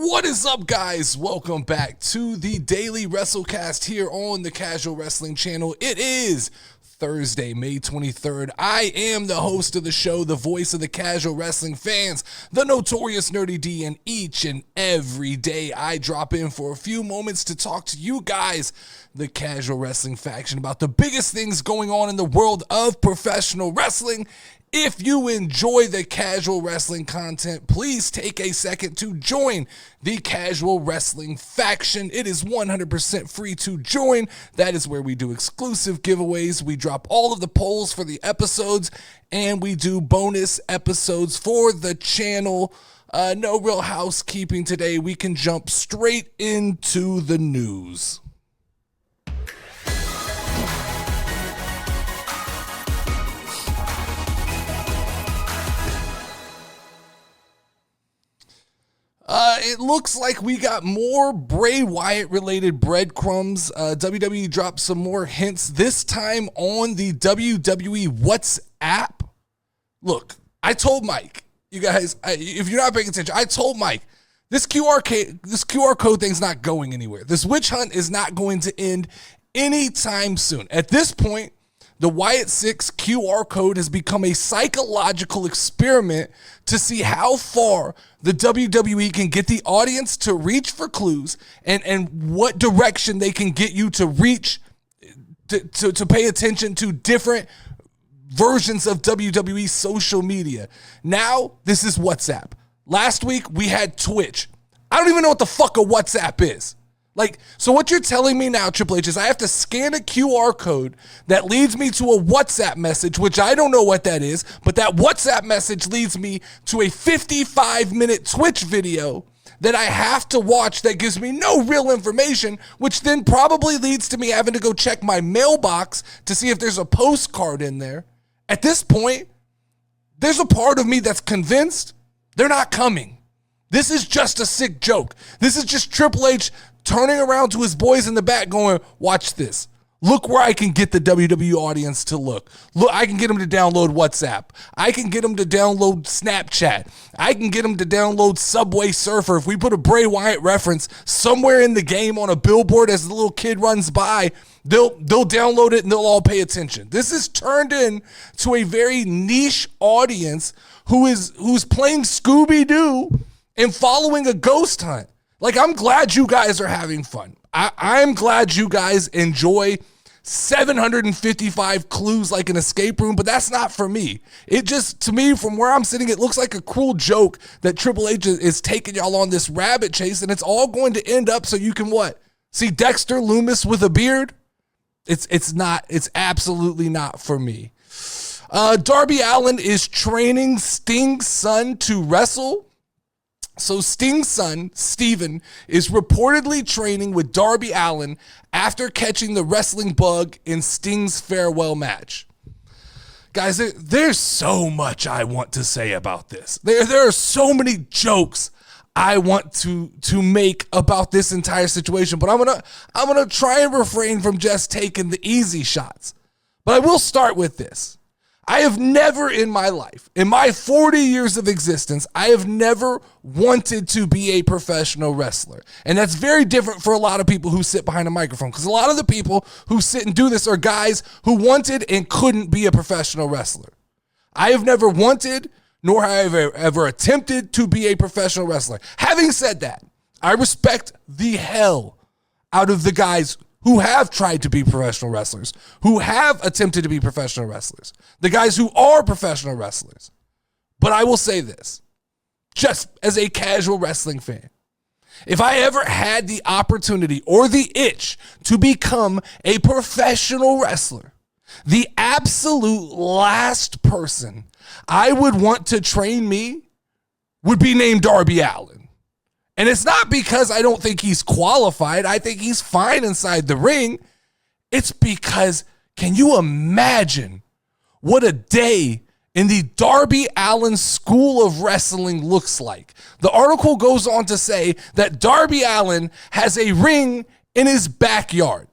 What is up, guys? Welcome back to the Daily WrestleCast here on the Casual Wrestling channel. It is Thursday, May 23rd. I am the host of the show, the voice of the casual wrestling fans, the Notorious Nerdy D, and each and every day I drop in for a few moments to talk to you guys, the casual wrestling faction, about the biggest things going on in the world of professional wrestling. If you enjoy the casual wrestling content, please take a second to join the casual wrestling faction. It is 100% free to join. That is where we do exclusive giveaways. We drop all of the polls for the episodes, and we do bonus episodes for the channel. No real housekeeping today. We can jump straight into the news. It looks like we got more Bray Wyatt related breadcrumbs. WWE dropped some more hints, this time on the WWE WhatsApp. Look, I told Mike, you guys, if you're not paying attention, I told Mike, this QR code thing's not going anywhere. This witch hunt is not going to end anytime soon. At this point, the Wyatt 6 QR code has become a psychological experiment to see how far the WWE can get the audience to reach for clues and what direction they can get you to reach to pay attention to different versions of WWE social media. Now, this is WhatsApp. Last week, we had Twitch. I don't even know what the fuck a WhatsApp is. So what you're telling me now, Triple H, is I have to scan a QR code that leads me to a WhatsApp message, which I don't know what that is, but that WhatsApp message leads me to a 55-minute Twitch video that I have to watch that gives me no real information, which then probably leads to me having to go check my mailbox to see if there's a postcard in there. At this point, there's a part of me that's convinced they're not coming. This is just a sick joke. This is just Triple H turning around to his boys in the back going, watch this. Look where I can get the WWE audience to look. Look, I can get them to download WhatsApp. I can get them to download Snapchat. I can get them to download Subway Surfer. If we put a Bray Wyatt reference somewhere in the game on a billboard as the little kid runs by, they'll download it and they'll all pay attention. This is turned into a very niche audience who's playing Scooby-Doo and following a ghost hunt. I'm glad you guys are having fun. I'm glad you guys enjoy 755 clues like an escape room, but that's not for me. It just, to me, from where I'm sitting, it looks like a cruel joke that Triple H is taking y'all on this rabbit chase, and it's all going to end up so you can what? See Dexter Loomis with a beard? It's absolutely not for me. Darby Allin is training Sting's son to wrestle. So Sting's son, Steven, is reportedly training with Darby Allin after catching the wrestling bug in Sting's farewell match. Guys, there's so much I want to say about this. There are so many jokes I want to make about this entire situation, but I'm gonna try and refrain from just taking the easy shots. But I will start with this. I have never in my life, in my 40 years of existence, I have never wanted to be a professional wrestler. And that's very different for a lot of people who sit behind a microphone, because a lot of the people who sit and do this are guys who wanted and couldn't be a professional wrestler. I have never wanted, nor have I ever attempted to be a professional wrestler. Having said that, I respect the hell out of the guys who have tried to be professional wrestlers, who have attempted to be professional wrestlers, the guys who are professional wrestlers. But I will say this, just as a casual wrestling fan, if I ever had the opportunity or the itch to become a professional wrestler, the absolute last person I would want to train me would be named Darby Allin. And it's not because I don't think he's qualified. I think he's fine inside the ring. It's because, can you imagine what a day in the Darby Allin School of Wrestling looks like? The article goes on to say that Darby Allin has a ring in his backyard.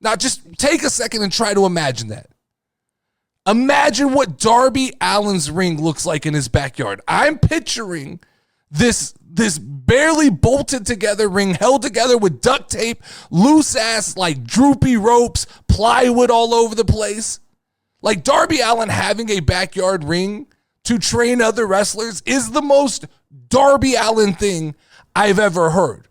Now, just take a second and try to imagine that. Imagine what Darby Allin's ring looks like in his backyard. I'm picturing this barely bolted together ring held together with duct tape, loose ass like droopy ropes, plywood all over the place. Like Darby Allin having a backyard ring to train other wrestlers is the most Darby Allin thing I've ever heard.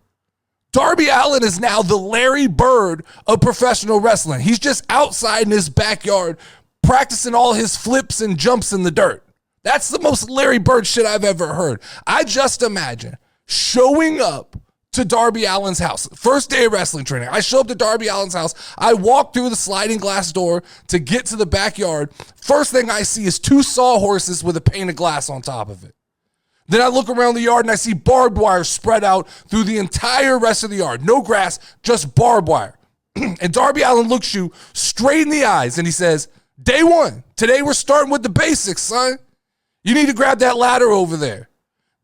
Darby Allin is now the Larry Bird of professional wrestling. He's just outside in his backyard practicing all his flips and jumps in the dirt. That's the most Larry Bird shit I've ever heard. I just imagine showing up to Darby Allin's house. First day of wrestling training. I show up to Darby Allin's house. I walk through the sliding glass door to get to the backyard. First thing I see is 2 sawhorses with a pane of glass on top of it. Then I look around the yard and I see barbed wire spread out through the entire rest of the yard. No grass, just barbed wire. And Darby Allin looks you straight in the eyes and he says, day one, today we're starting with the basics, son. You need to grab that ladder over there.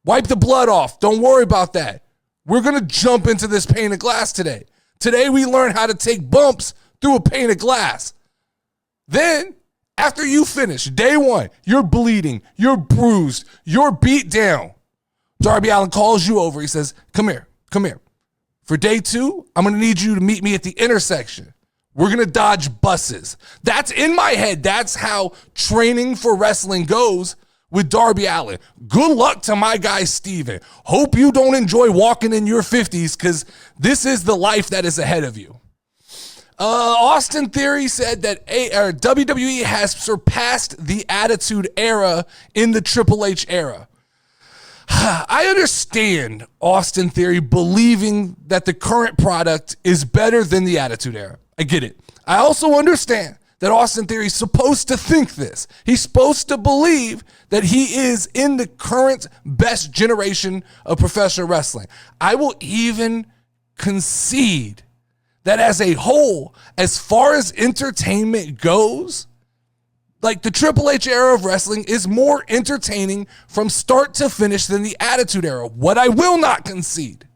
Wipe the blood off. Don't worry about that. We're going to jump into this pane of glass today. Today we learn how to take bumps through a pane of glass. Then, after you finish, day one, you're bleeding, you're bruised, you're beat down. Darby Allin calls you over. He says, come here. For day 2, I'm going to need you to meet me at the intersection. We're going to dodge buses. That's in my head. That's how training for wrestling goes with Darby Allin. Good luck to my guy, Steven. Hope you don't enjoy walking in your 50s because this is the life that is ahead of you. Austin Theory said that WWE has surpassed the Attitude Era in the Triple H era. I understand Austin Theory believing that the current product is better than the Attitude Era. I get it. I also understand that Austin Theory is supposed to think this. He's supposed to believe that he is in the current best generation of professional wrestling. I will even concede that as a whole, as far as entertainment goes, like the Triple H era of wrestling is more entertaining from start to finish than the Attitude Era. What I will not concede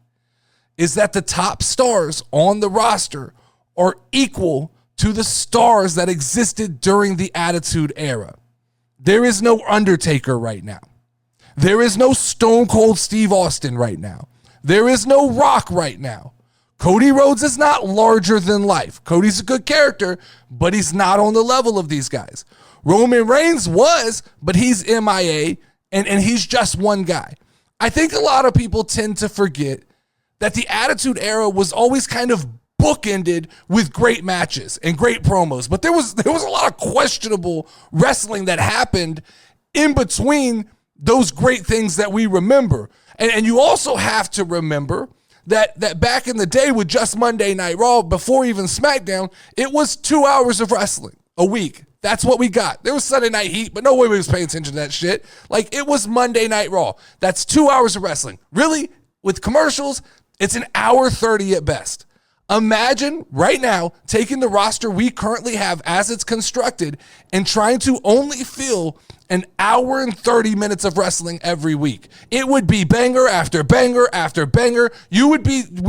is that the top stars on the roster are equal to the stars that existed during the Attitude Era. There is no Undertaker right now. There is no Stone Cold Steve Austin right now. There is no Rock right now. Cody Rhodes is not larger than life. Cody's a good character, but he's not on the level of these guys. Roman Reigns was, but he's MIA, and he's just one guy. I think a lot of people tend to forget that the Attitude Era was always kind of bookended with great matches and great promos, but there was a lot of questionable wrestling that happened in between those great things that we remember. And you also have to remember that back in the day with just Monday Night Raw, before even SmackDown, it was 2 hours of wrestling a week. That's what we got. There was Sunday Night Heat, but nobody was paying attention to that shit. Like, it was Monday Night Raw. That's 2 hours of wrestling. Really, with commercials, it's an hour 30 at best. Imagine right now taking the roster we currently have as it's constructed and trying to only fill an hour and 30 minutes of wrestling every week. It would be banger after banger after banger. We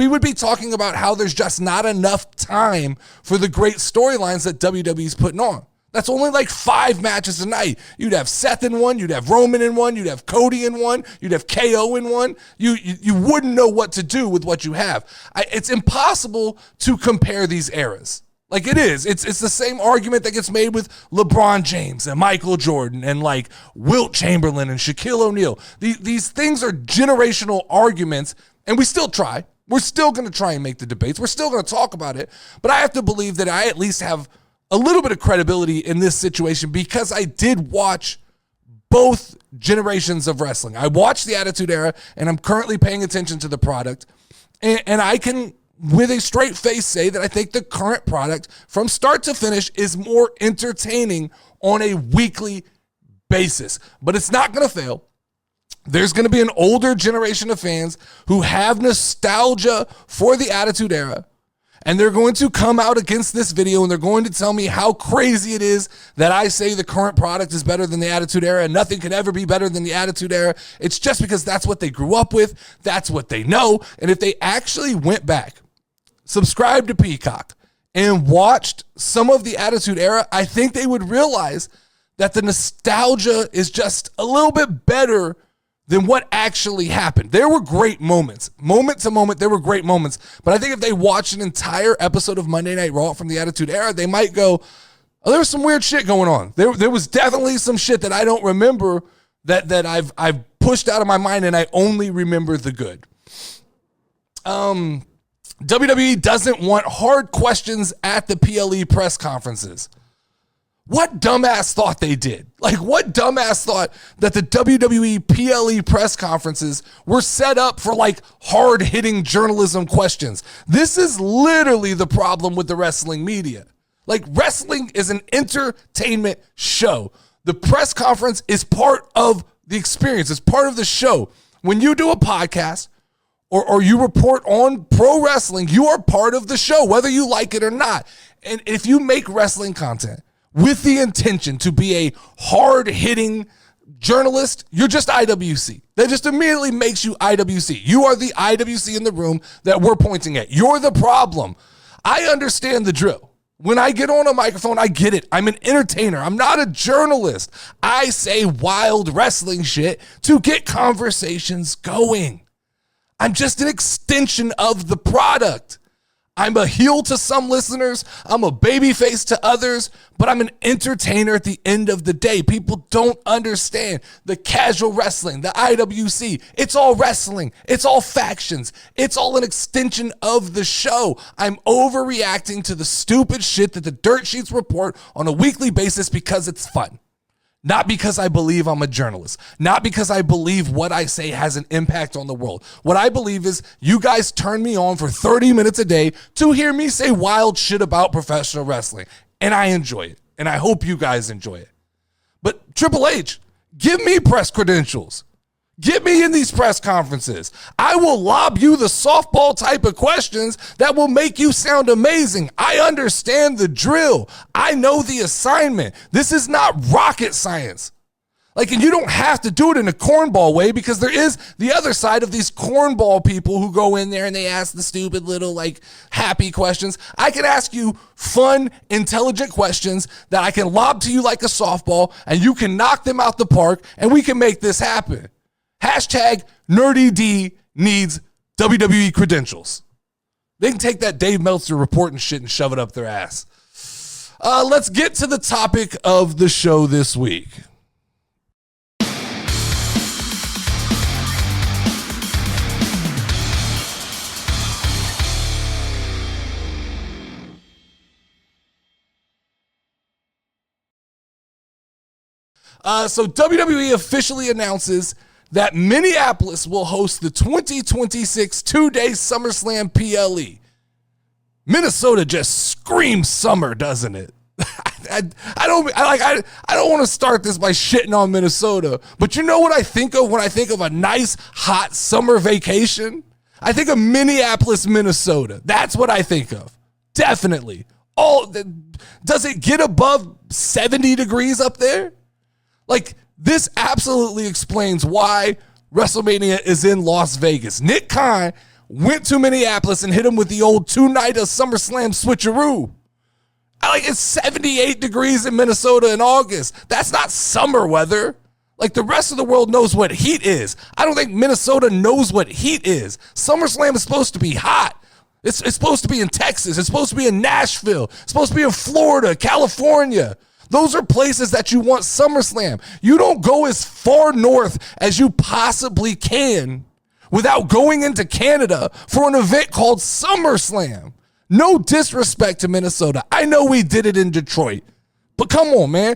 would be talking about how there's just not enough time for the great storylines that WWE's putting on. That's only like 5 matches a night. You'd have Seth in one, you'd have Roman in one, you'd have Cody in one, you'd have KO in one. You wouldn't know what to do with what you have. It's impossible to compare these eras. Like, it is. It's the same argument that gets made with LeBron James and Michael Jordan and like Wilt Chamberlain and Shaquille O'Neal. These things are generational arguments, and we still try. We're still going to try and make the debates. We're still going to talk about it. But I have to believe that I at least have a little bit of credibility in this situation because I did watch both generations of wrestling. I watched the Attitude Era, and I'm currently paying attention to the product. And I can, with a straight face, say that I think the current product from start to finish is more entertaining on a weekly basis. But it's not going to fail. There's going to be an older generation of fans who have nostalgia for the Attitude Era. And they're going to come out against this video and they're going to tell me how crazy it is that I say the current product is better than the Attitude Era and nothing could ever be better than the Attitude Era. It's just because that's what they grew up with. That's what they know. And if they actually went back, subscribed to Peacock, and watched some of the Attitude Era, I think they would realize that the nostalgia is just a little bit better than what actually happened. There were great moments. Moment to moment, there were great moments. But I think if they watch an entire episode of Monday Night Raw from the Attitude Era, they might go, oh, there was some weird shit going on. There was definitely some shit that I don't remember that I've pushed out of my mind, and I only remember the good. WWE doesn't want hard questions at the PLE press conferences. What dumbass thought they did? Like, what dumbass thought that the WWE PLE press conferences were set up for, like, hard-hitting journalism questions? This is literally the problem with the wrestling media. Like, wrestling is an entertainment show. The press conference is part of the experience. It's part of the show. When you do a podcast or you report on pro wrestling, you are part of the show, whether you like it or not. And if you make wrestling content with the intention to be a hard-hitting journalist, you're just IWC. That just immediately makes you IWC. You are the IWC in the room that we're pointing at. You're the problem. I understand the drill. When I get on a microphone, I get it. I'm an entertainer. I'm not a journalist. I say wild wrestling shit to get conversations going. I'm just an extension of the product. I'm a heel to some listeners. I'm a babyface to others, but I'm an entertainer at the end of the day. People don't understand the casual wrestling, the IWC. It's all wrestling. It's all factions. It's all an extension of the show. I'm overreacting to the stupid shit that the dirt sheets report on a weekly basis because it's fun. Not because I believe I'm a journalist. Not because I believe what I say has an impact on the world. What I believe is you guys turn me on for 30 minutes a day to hear me say wild shit about professional wrestling. And I enjoy it. And I hope you guys enjoy it. But Triple H, give me press credentials. Get me in these press conferences. I will lob you the softball type of questions that will make you sound amazing. I understand the drill. I know the assignment. This is not rocket science. Like, and you don't have to do it in a cornball way, because there is the other side of these cornball people who go in there and they ask the stupid little, like, happy questions. I can ask you fun, intelligent questions that I can lob to you like a softball, and you can knock them out the park, and we can make this happen. Hashtag Nerdy D needs WWE credentials. They can take that Dave Meltzer report and shit and shove it up their ass. Let's get to the topic of the show this week. So WWE officially announces that Minneapolis will host the 2026 two-day SummerSlam PLE. Minnesota just screams summer, doesn't it? I don't want to start this by shitting on Minnesota, but you know what I think of when I think of a nice hot summer vacation? I think of Minneapolis, Minnesota. That's what I think of. Definitely. Does it get above 70 degrees up there? Like, this absolutely explains why WrestleMania is in Las Vegas. Nick Khan went to Minneapolis and hit him with the old two-night of SummerSlam switcheroo. It's 78 degrees in Minnesota in August. That's not summer weather. Like, the rest of the world knows what heat is. I don't think Minnesota knows what heat is. SummerSlam is supposed to be hot. It's supposed to be in Texas. It's supposed to be in Nashville. It's supposed to be in Florida, California. Those are places that you want SummerSlam. You don't go as far north as you possibly can without going into Canada for an event called SummerSlam. No disrespect to Minnesota. I know we did it in Detroit, but come on, man.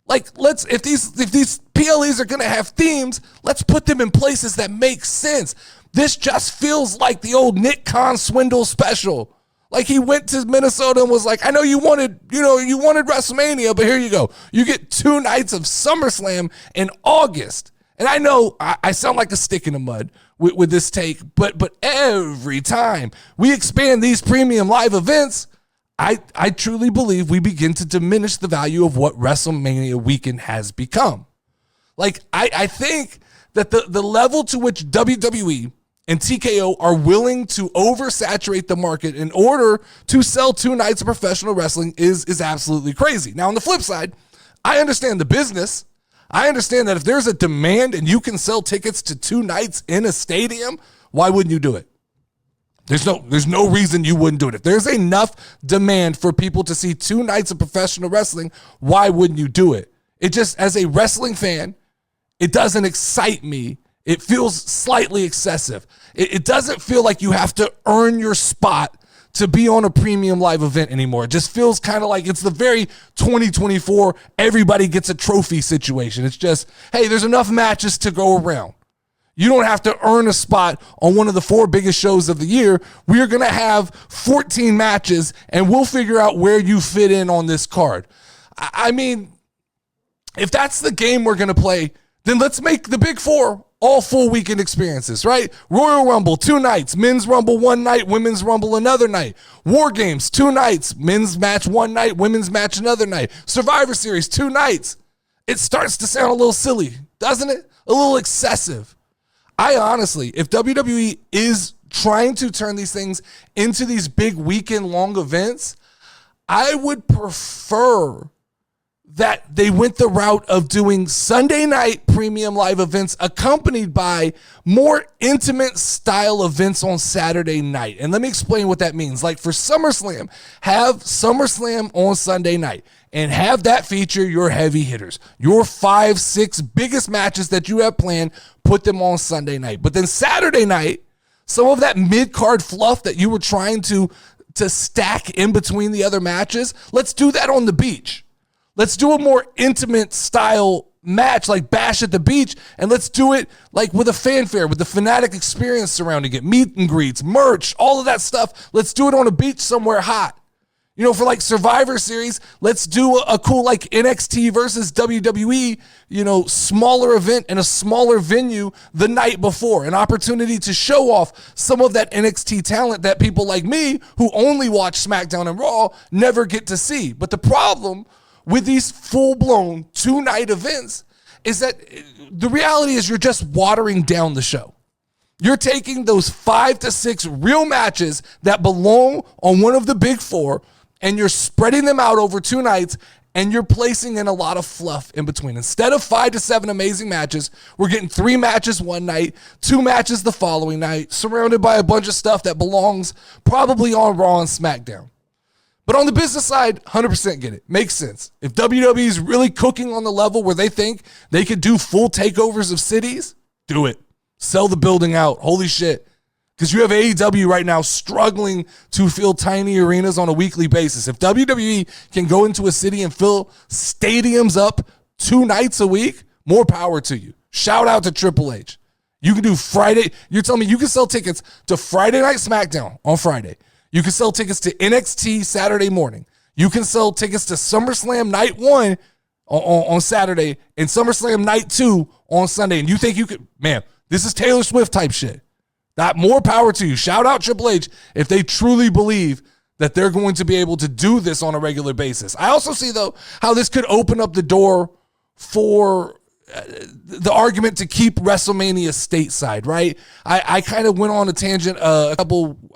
Like, if these PLEs are gonna have themes, let's put them in places that make sense. This just feels like the old Nick Khan swindle special. Like, he went to Minnesota and was like, I know you wanted WrestleMania, but here you go. You get 2 nights of SummerSlam in August. And I know I sound like a stick in the mud with this take, but every time we expand these premium live events, I truly believe we begin to diminish the value of what WrestleMania weekend has become. Like, I think that the level to which WWE and TKO are willing to oversaturate the market in order to sell 2 nights of professional wrestling is absolutely crazy. Now, on the flip side, I understand the business. I understand that if there's a demand and you can sell tickets to 2 nights in a stadium, why wouldn't you do it? There's no reason you wouldn't do it. If there's enough demand for people to see 2 nights of professional wrestling, why wouldn't you do it? It just, as a wrestling fan, it doesn't excite me. It feels slightly excessive. It doesn't feel like you have to earn your spot to be on a premium live event anymore. It just feels kind of like it's the very 2024 everybody gets a trophy situation. It's just, hey, there's enough matches to go around. You don't have to earn a spot on one of the 4 biggest shows of the year. We're going to have 14 matches, and we'll figure out where you fit in on this card. I mean, if that's the game we're going to play, then let's make the big 4 all full weekend experiences, right? Royal Rumble, 2 nights. Men's Rumble, 1 night. Women's Rumble, another night. War Games, 2 nights. Men's match, 1 night. Women's match, another night. Survivor Series, 2 nights. It starts to sound a little silly, doesn't it? A little excessive. I honestly, if WWE is trying to turn these things into these big weekend-long events, I would prefer that they went the route of doing Sunday night premium live events accompanied by more intimate style events on Saturday night. And let me explain what that means. Like for SummerSlam, have SummerSlam on Sunday night and have that feature your heavy hitters. Your 5, 6 biggest matches that you have planned, put them on Sunday night. But then Saturday night, some of that mid-card fluff that you were trying to stack in between the other matches, let's do that on the beach. Let's do a more intimate style match like Bash at the Beach, and let's do it like with a fanfare, with the fanatic experience surrounding it, meet and greets, merch, all of that stuff. Let's do it on a beach somewhere hot. You know, for like Survivor Series, let's do a cool like NXT versus WWE, you know, smaller event in a smaller venue the night before. An opportunity to show off some of that NXT talent that people like me who only watch SmackDown and Raw never get to see. But the problem with these full-blown 2-night events is that the reality is you're just watering down the show. You're taking those 5 to 6 real matches that belong on one of the big 4, and you're spreading them out over 2 nights, and you're placing in a lot of fluff in between. Instead of 5 to 7 amazing matches, we're getting 3 matches one night, 2 matches the following night, surrounded by a bunch of stuff that belongs probably on Raw and SmackDown. But on the business side, 100% get it. Makes sense. If WWE is really cooking on the level where they think they could do full takeovers of cities, do it. Sell the building out. Holy shit. Because you have AEW right now struggling to fill tiny arenas on a weekly basis. If WWE can go into a city and fill stadiums up 2 nights a week, more power to you. Shout out to Triple H. You can do Friday. You're telling me you can sell tickets to Friday Night SmackDown on Friday. You can sell tickets to NXT Saturday morning. You can sell tickets to SummerSlam Night 1 on Saturday and SummerSlam Night 2 on Sunday. And you think you could, man, this is Taylor Swift type shit. That more power to you. Shout out Triple H if they truly believe that they're going to be able to do this on a regular basis. I also see, though, how this could open up the door for the argument to keep WrestleMania stateside, right? I kind of went on a tangent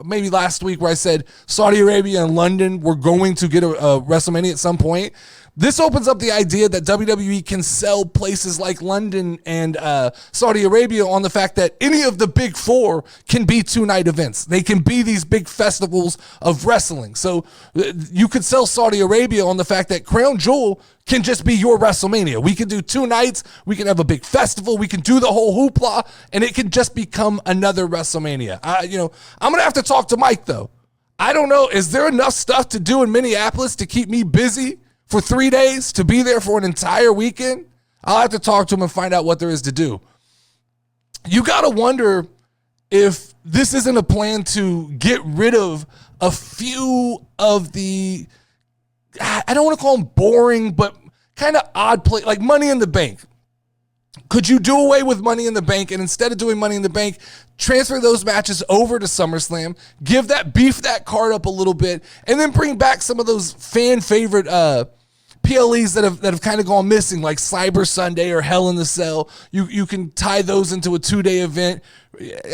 maybe last week where I said Saudi Arabia and London were going to get a WrestleMania at some point. This opens up the idea that WWE can sell places like London and Saudi Arabia on the fact that any of the big 4 can be 2-night events. They can be these big festivals of wrestling. So you could sell Saudi Arabia on the fact that Crown Jewel can just be your WrestleMania. We can do 2 nights. We can have a big festival. We can do the whole hoopla, and it can just become another WrestleMania. I'm going to have to talk to Mike, though. I don't know. Is there enough stuff to do in Minneapolis to keep me busy for 3 days, to be there for an entire weekend? I'll have to talk to him and find out what there is to do. You got to wonder if this isn't a plan to get rid of a few of the, I don't want to call them boring, but kind of odd play, like Money in the Bank. Could you do away with Money in the Bank and instead of doing Money in the Bank, transfer those matches over to SummerSlam, beef that card up a little bit, and then bring back some of those fan favorite PLEs that have kind of gone missing, like Cyber Sunday or Hell in the Cell. You can tie those into a 2-day event.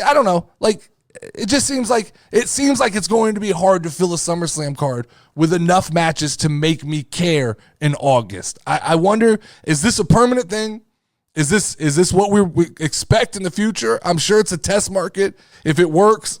I don't know. Like, it just seems like it's going to be hard to fill a SummerSlam card with enough matches to make me care in August. I wonder, is this a permanent thing? Is this what we expect in the future? I'm sure it's a test market. If it works,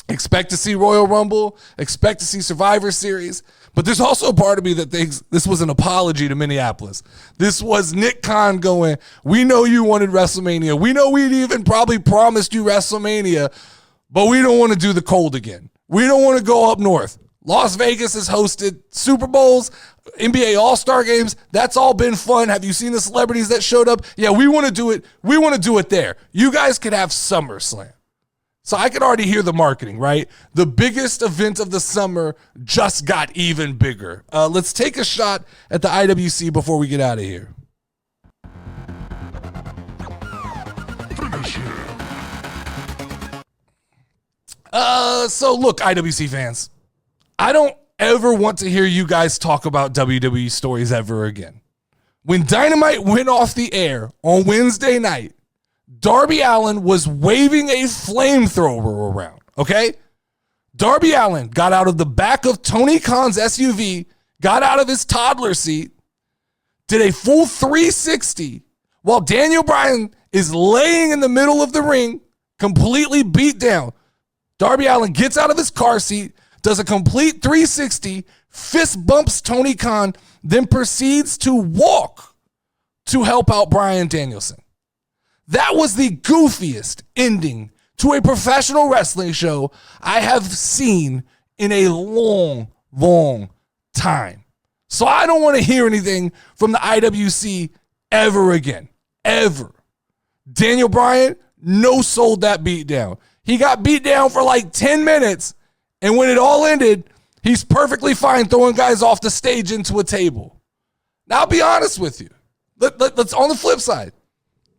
expect to see Royal Rumble, expect to see Survivor Series. But there's also a part of me that thinks this was an apology to Minneapolis. This was Nick Khan going, we know you wanted WrestleMania. We know we'd even probably promised you WrestleMania, but we don't want to do the cold again. We don't want to go up north. Las Vegas has hosted Super Bowls, NBA All-Star games. That's all been fun. Have you seen the celebrities that showed up? Yeah, we want to do it. We want to do it there. You guys could have Summerslam. So I can already hear the marketing, right? The biggest event of the summer just got even bigger. Let's take a shot at the IWC before we get out of here. So look, IWC fans, I don't ever want to hear you guys talk about WWE stories ever again. When Dynamite went off the air on Wednesday night, Darby Allin was waving a flamethrower around, okay? Darby Allin got out of the back of Tony Khan's SUV, got out of his toddler seat, did a full 360 while Daniel Bryan is laying in the middle of the ring, completely beat down. Darby Allin gets out of his car seat, does a complete 360, fist bumps Tony Khan, then proceeds to walk to help out Bryan Danielson. That was the goofiest ending to a professional wrestling show I have seen in a long, long time. So I don't want to hear anything from the IWC ever again. Ever. Daniel Bryan no-sold that beatdown. He got beat down for like 10 minutes, and when it all ended, he's perfectly fine throwing guys off the stage into a table. Now, I'll be honest with you. Let's on the flip side.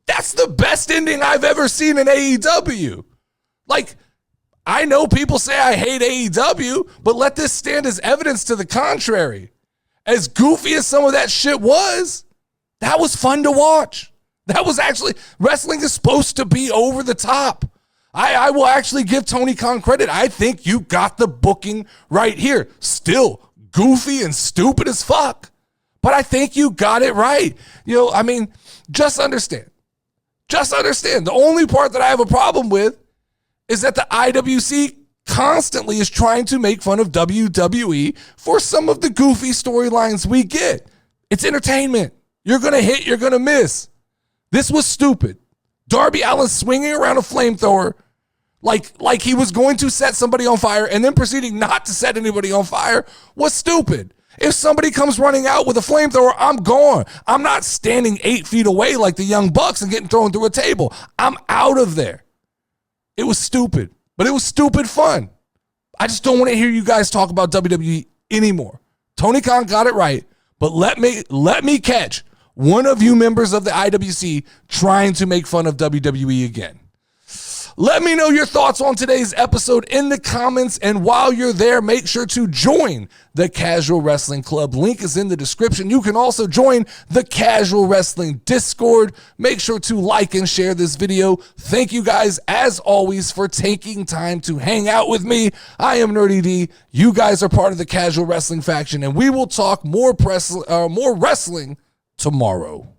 That's the best ending I've ever seen in AEW. Like, I know people say I hate AEW, but let this stand as evidence to the contrary. As goofy as some of that shit was, that was fun to watch. That was actually, wrestling is supposed to be over the top. I will actually give Tony Khan credit. I think you got the booking right here. Still goofy and stupid as fuck, but I think you got it right. Just understand. The only part that I have a problem with is that the IWC constantly is trying to make fun of WWE for some of the goofy storylines we get. It's entertainment. You're going to hit, you're going to miss. This was stupid. Darby Allin swinging around a flamethrower like he was going to set somebody on fire and then proceeding not to set anybody on fire was stupid. If somebody comes running out with a flamethrower, I'm gone. I'm not standing 8 feet away like the Young Bucks and getting thrown through a table. I'm out of there. It was stupid, but it was stupid fun. I just don't want to hear you guys talk about WWE anymore. Tony Khan got it right, but let me catch one of you members of the IWC trying to make fun of WWE again. Let me know your thoughts on today's episode in the comments, and while you're there, make sure to join the Casual Wrestling Club. Link is in the description. You can also join the Casual Wrestling Discord. Make sure to like and share this video. Thank you guys, as always, for taking time to hang out with me. I am Nerdy D. You guys are part of the Casual Wrestling faction, and we will talk more wrestling tomorrow.